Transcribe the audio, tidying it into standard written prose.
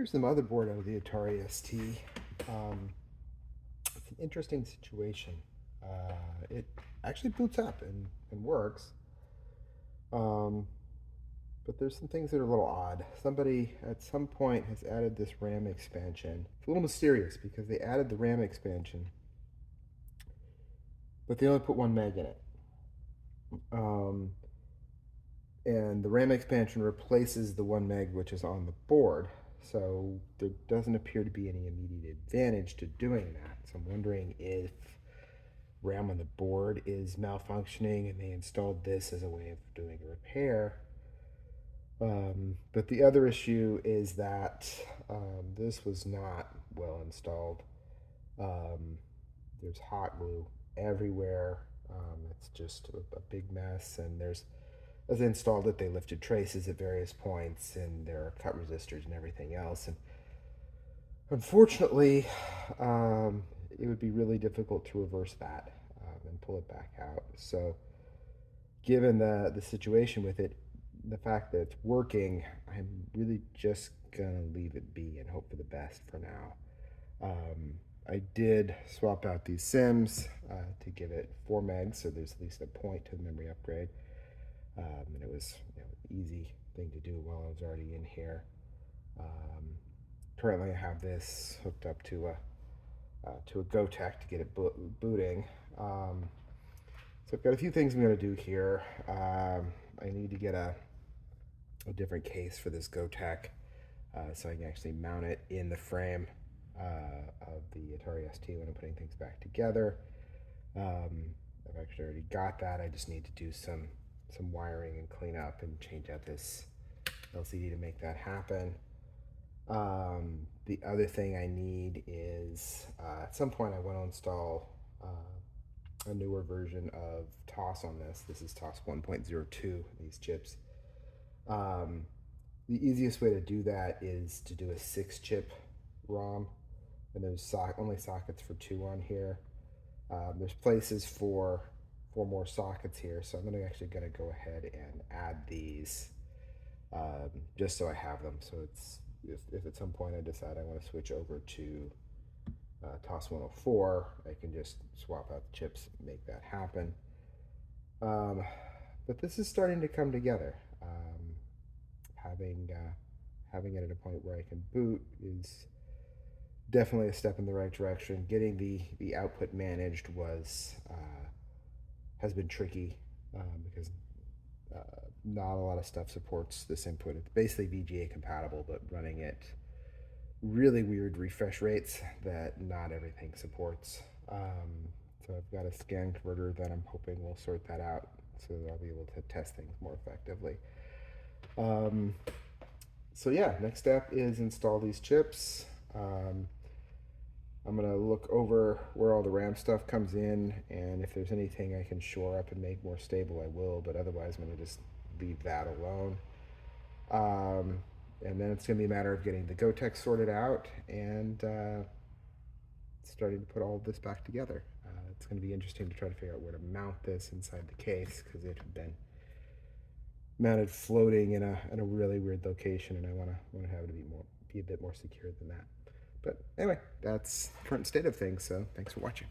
Here's the motherboard of the Atari ST. It's an interesting situation. It actually boots up and works, um, but there's some things that are a little odd. Somebody at some point has added this RAM expansion. It's a little mysterious because they added the RAM expansion, but they only put 1 meg in it. Um, and the RAM expansion replaces the 1 meg which is on the board. So there doesn't appear to be any immediate advantage to doing that. So I'm wondering if RAM on the board is malfunctioning and they installed this as a way of doing a repair. But the other issue is that this was not well installed. There's hot glue everywhere. It's just a big mess, and as they installed it, they lifted traces at various points, and there are cut resistors and everything else. And unfortunately, it would be really difficult to reverse that and pull it back out. So, given the situation with it, the fact that it's working, I'm really just gonna leave it be and hope for the best for now. I did swap out these SIMs to give it 4 megs, so there's at least a point to the memory upgrade. And it was easy thing to do while I was already in here. Currently, I have this hooked up to a GoTech to get it booting. So I've got a few things I'm going to do here. I need to get a different case for this GoTech so I can actually mount it in the frame of the Atari ST when I'm putting things back together. I've actually already got that. I just need to do some wiring and clean up and change out this LCD to make that happen. The other thing I need is at some point I want to install a newer version of TOS on this. This is TOS 1.02, these chips. The easiest way to do that is to do a 6-chip ROM, and there's only sockets for 2 on here. There's places for 4 more sockets here, so I'm actually going to go ahead and add these just so I have them. So it's if at some point I decide I want to switch over to TOS 104, I can just swap out the chips and make that happen. But this is starting to come together. Having it at a point where I can boot is definitely a step in the right direction. Getting the output managed has been tricky because not a lot of stuff supports this input. It's basically VGA compatible, but running at really weird refresh rates that not everything supports. So I've got a scan converter that I'm hoping will sort that out so that I'll be able to test things more effectively. So yeah, next step is install these chips. I'm going to look over where all the RAM stuff comes in, and if there's anything I can shore up and make more stable, I will, but otherwise I'm going to just leave that alone. And then it's going to be a matter of getting the GoTech sorted out and starting to put all of this back together. It's going to be interesting to try to figure out where to mount this inside the case because it had been mounted floating in a really weird location, and I want to have it be a bit more secure than that. But anyway, that's the current state of things, so thanks for watching.